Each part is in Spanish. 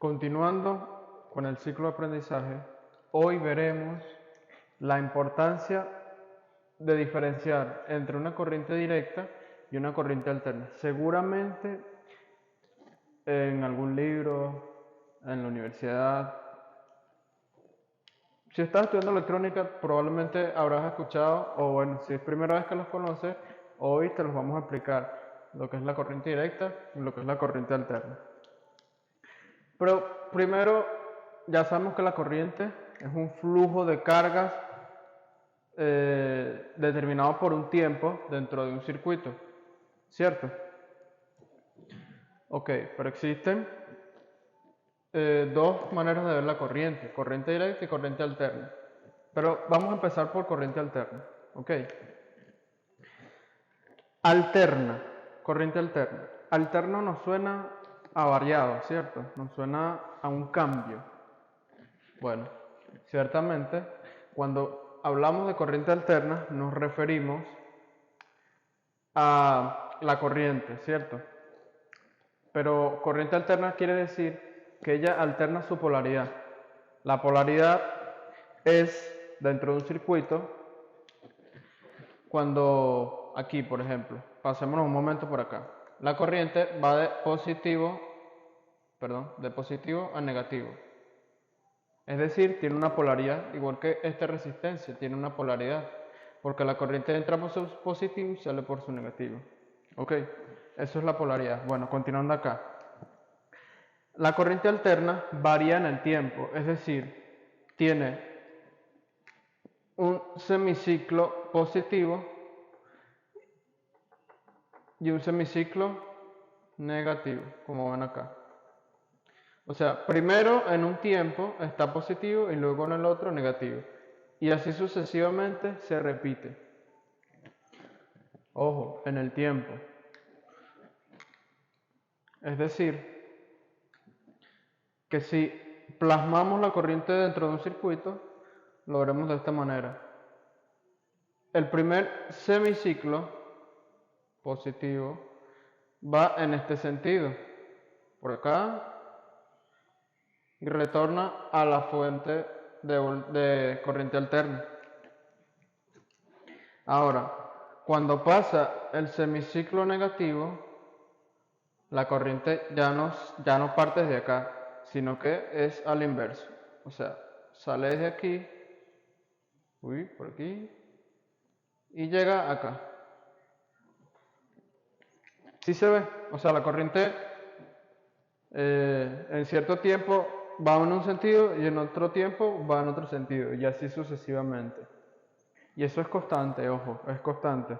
Continuando con el ciclo de aprendizaje, hoy veremos la importancia de diferenciar entre una corriente directa y una corriente alterna. Seguramente en algún libro, en la universidad, si estás estudiando electrónica, probablemente habrás escuchado, o bueno, si es primera vez que los conoces, hoy te los vamos a explicar lo que es la corriente directa y lo que es la corriente alterna. Pero primero, ya sabemos que la corriente es un flujo de cargas determinado por un tiempo dentro de un circuito, ¿cierto? Ok, pero existen dos maneras de ver la corriente, corriente directa y corriente alterna. Pero vamos a empezar por corriente alterna, ¿ok? Alterna, corriente alterna. Alterno nos suena a variado, ¿cierto? Nos suena a un cambio. Bueno, ciertamente, cuando hablamos de corriente alterna, nos referimos a la corriente, ¿cierto? Pero corriente alterna quiere decir que ella alterna su polaridad. La polaridad es dentro de un circuito cuando aquí, por ejemplo, pasémonos un momento por acá. La corriente va de positivo a negativo. Es decir, tiene una polaridad, igual que esta resistencia tiene una polaridad, porque la corriente entra por su positivo y sale por su negativo. Ok, eso es la polaridad. Bueno, continuando acá. La corriente alterna varía en el tiempo, es decir, tiene un semiciclo positivo y un semiciclo negativo, como ven acá. O sea, primero en un tiempo está positivo y luego en el otro negativo. Y así sucesivamente se repite. Ojo, en el tiempo. Es decir, que si plasmamos la corriente dentro de un circuito, lo veremos de esta manera. El primer semiciclo positivo va en este sentido, por acá, y retorna a la fuente de corriente alterna. Ahora, cuando pasa el semiciclo negativo, la corriente ya no parte desde acá, sino que es al inverso. O sea, sale desde aquí, por aquí, y llega acá. ¿Sí se ve? O sea, la corriente en cierto tiempo va en un sentido y en otro tiempo va en otro sentido, y así sucesivamente. Y eso es constante, ojo, es constante.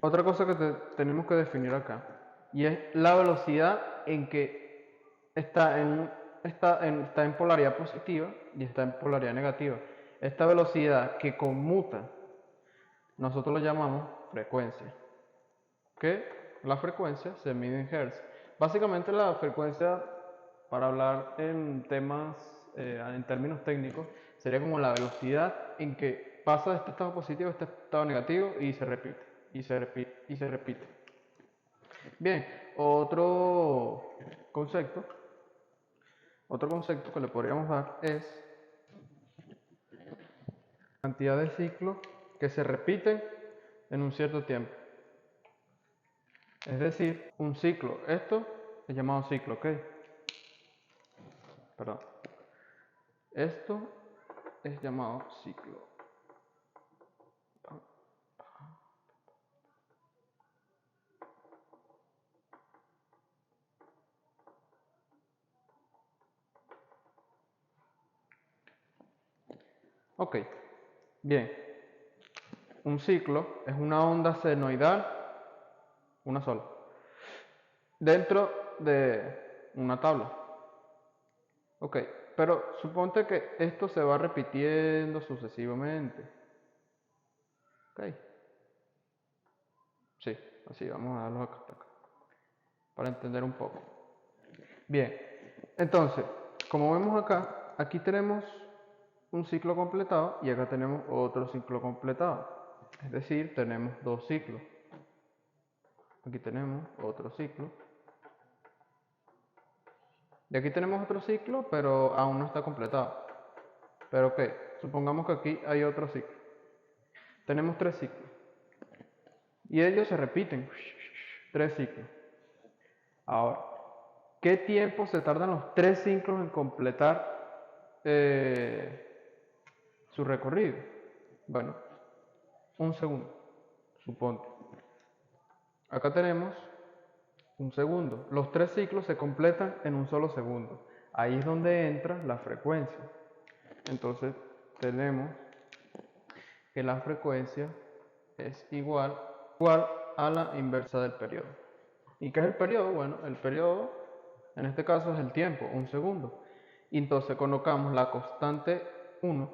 Otra cosa que tenemos que definir acá, y es la velocidad en que está en polaridad positiva y está en polaridad negativa. Esta velocidad que conmuta, nosotros lo llamamos frecuencia. Que la frecuencia se mide en Hz. Básicamente la frecuencia, para hablar en temas, en términos técnicos, sería como la velocidad en que pasa de este estado positivo a este estado negativo y se repite, y se repite, y se repite. Bien, concepto, otro concepto que le podríamos dar es cantidad de ciclos que se repiten en un cierto tiempo. Es decir, un ciclo, esto es llamado ciclo, ¿ok? Perdón. Esto es llamado ciclo. Ok, bien. Un ciclo es una onda senoidal, una sola, dentro de una tabla. Ok, pero suponte que esto se va repitiendo sucesivamente. Ok. Sí, así vamos a darlo acá, para entender un poco. Bien, entonces, como vemos acá, aquí tenemos un ciclo completado y acá tenemos otro ciclo completado. Es decir, tenemos dos ciclos. Aquí tenemos otro ciclo Y aquí tenemos otro ciclo, pero aún no está completado. Pero ok, supongamos que aquí hay otro ciclo. Tenemos 3 ciclos. Y ellos se repiten. 3 ciclos. Ahora, ¿qué tiempo se tardan los 3 ciclos en completar su recorrido? Bueno, un segundo, suponte. Acá tenemos un segundo. Los 3 ciclos se completan en un solo segundo. Ahí es donde entra la frecuencia. Entonces tenemos que la frecuencia es igual a la inversa del periodo. ¿Y qué es el periodo? Bueno, el periodo en este caso es el tiempo, un segundo. Y entonces colocamos la constante 1,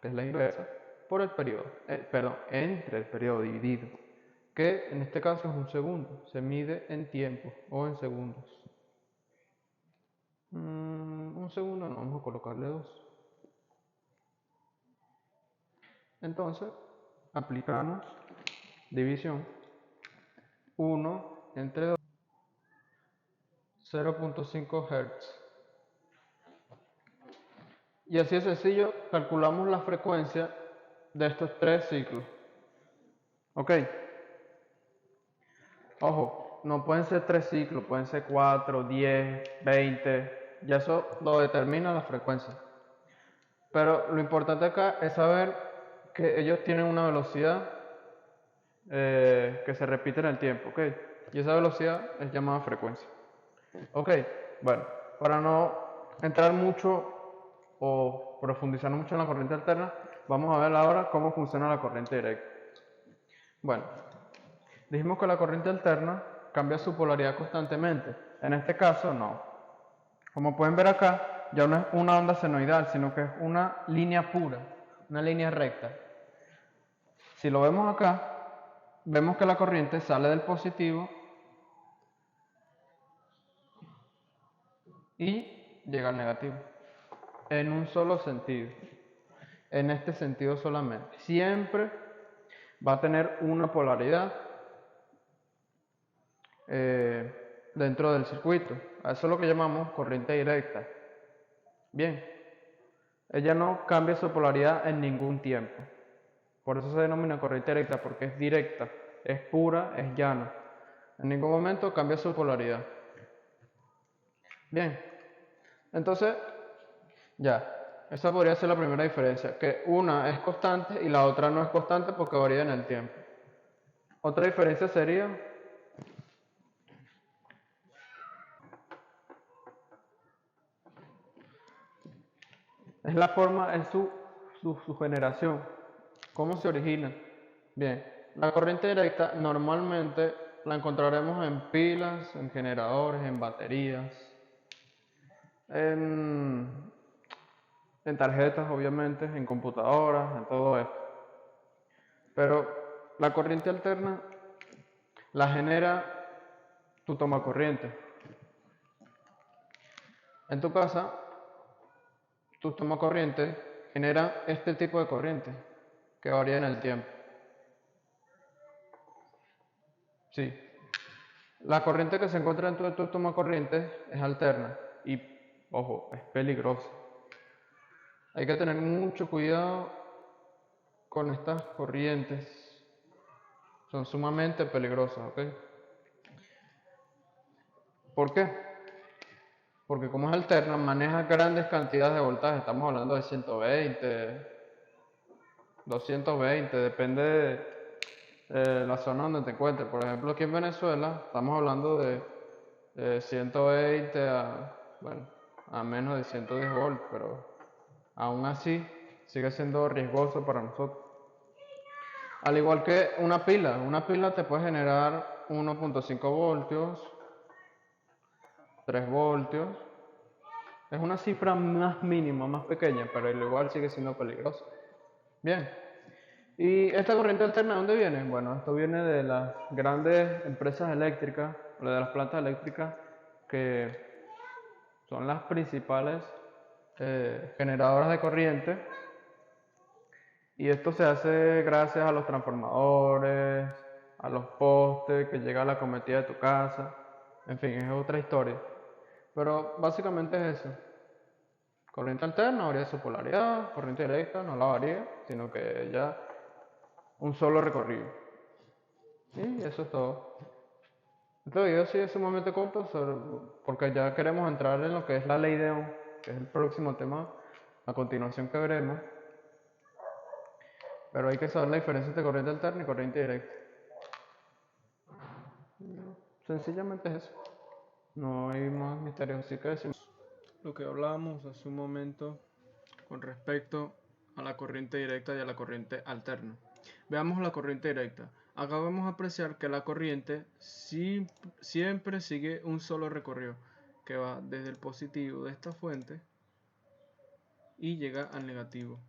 que es la inversa, por el periodo, entre el periodo dividido, que en este caso es un segundo, se mide en tiempo o en segundos. Un segundo no, vamos a colocarle 2. Entonces, aplicamos división 1 entre 2, 0.5 Hz. Y así de sencillo calculamos la frecuencia de estos 3 ciclos. Ok. Ojo, no pueden ser 3 ciclos, pueden ser 4, 10, 20. Ya eso lo determina la frecuencia. Pero lo importante acá es saber que ellos tienen una velocidad que se repite en el tiempo, ¿ok? Y esa velocidad es llamada frecuencia. Ok, bueno, para no entrar mucho o profundizar mucho en la corriente alterna, vamos a ver ahora cómo funciona la corriente directa. Bueno, dijimos que la corriente alterna cambia su polaridad constantemente. En este caso, no. Como pueden ver acá, ya no es una onda senoidal, sino que es una línea pura, una línea recta. Si lo vemos acá, vemos que la corriente sale del positivo y llega al negativo, en un solo sentido, en este sentido solamente. Siempre va a tener una polaridad dentro del circuito. A eso es lo que llamamos corriente directa. Bien, ella no cambia su polaridad en ningún tiempo. Por eso se denomina corriente directa, porque es directa, es pura, es llana. En ningún momento cambia su polaridad. Bien, entonces, ya, esa podría ser la primera diferencia, que una es constante y la otra no es constante porque varía en el tiempo. Otra diferencia sería es la forma, es su generación, cómo se origina. Bien, la corriente directa normalmente la encontraremos en pilas, en generadores, en baterías, en, en tarjetas obviamente, en computadoras, en todo esto. Pero la corriente alterna la genera tu tomacorriente. En tu casa, tu tomacorriente genera este tipo de corriente que varía en el tiempo. Sí. La corriente que se encuentra dentro de tu tomacorriente es alterna y, ojo, es peligrosa. Hay que tener mucho cuidado con estas corrientes. Son sumamente peligrosas, ¿ok? ¿Por qué? Porque como es alterna, maneja grandes cantidades de voltaje. Estamos hablando de 120, 220, depende de la zona donde te encuentres. Por ejemplo, aquí en Venezuela estamos hablando de 120 a menos de 110 volts, pero aún así sigue siendo riesgoso para nosotros. Al igual que una pila te puede generar 1.5 voltios, 3 voltios. Es una cifra más mínima, más pequeña, pero al igual sigue siendo peligrosa. Bien. ¿Y esta corriente alterna de dónde viene? Bueno, esto viene de las grandes empresas eléctricas, o de las plantas eléctricas, que son las principales generadoras de corriente. Y esto se hace gracias a los transformadores, a los postes que llega a la cometida de tu casa. En fin, es otra historia. Pero básicamente es eso. Corriente alterna varía su polaridad, corriente directa no la varía, sino que ya un solo recorrido. Y eso es todo. Este video sí es sumamente corto porque ya queremos entrar en lo que es la ley de Ohm, que es el próximo tema a continuación que veremos. Pero hay que saber la diferencia entre corriente alterna y corriente directa. Sencillamente es eso. No hay más misterios, así que decimos lo que hablábamos hace un momento con respecto a la corriente directa y a la corriente alterna. Veamos la corriente directa. Acá vamos a apreciar que la corriente siempre sigue un solo recorrido, que va desde el positivo de esta fuente y llega al negativo.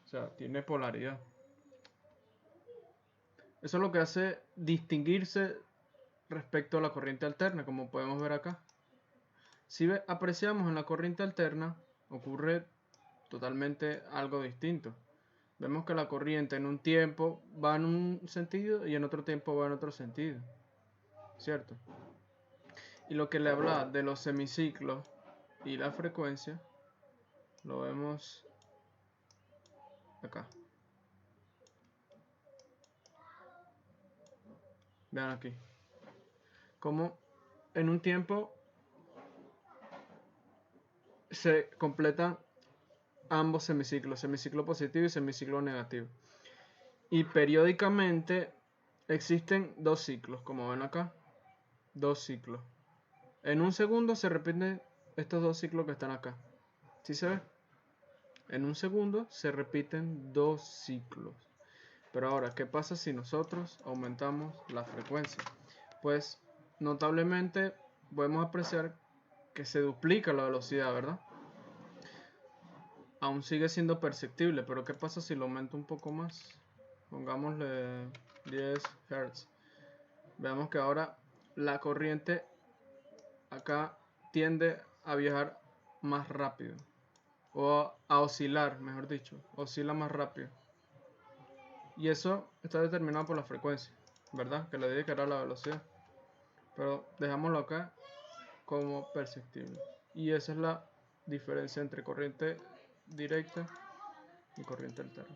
O sea, tiene polaridad. Eso es lo que hace distinguirse respecto a la corriente alterna, como podemos ver acá. Si apreciamos en la corriente alterna, ocurre totalmente algo distinto. Vemos que la corriente en un tiempo va en un sentido y en otro tiempo va en otro sentido, ¿cierto? Y lo que le habla de los semiciclos y la frecuencia, lo vemos acá. Vean aquí. Como en un tiempo se completan ambos semiciclos, semiciclo positivo y semiciclo negativo. Y periódicamente existen dos ciclos, como ven acá, dos ciclos. En un segundo se repiten estos dos ciclos que están acá. ¿Sí se ve? En un segundo se repiten dos ciclos. Pero ahora, ¿qué pasa si nosotros aumentamos la frecuencia? Pues notablemente podemos apreciar que se duplica la velocidad, ¿verdad? Aún sigue siendo perceptible, pero ¿qué pasa si lo aumento un poco más? Pongámosle 10 Hz. Veamos que ahora la corriente acá tiende a viajar más rápido. O a oscilar, mejor dicho. Oscila más rápido. Y eso está determinado por la frecuencia, ¿verdad? Que le dedicará la velocidad. Pero dejámoslo acá como perceptible. Y esa es la diferencia entre corriente directa y corriente alterna.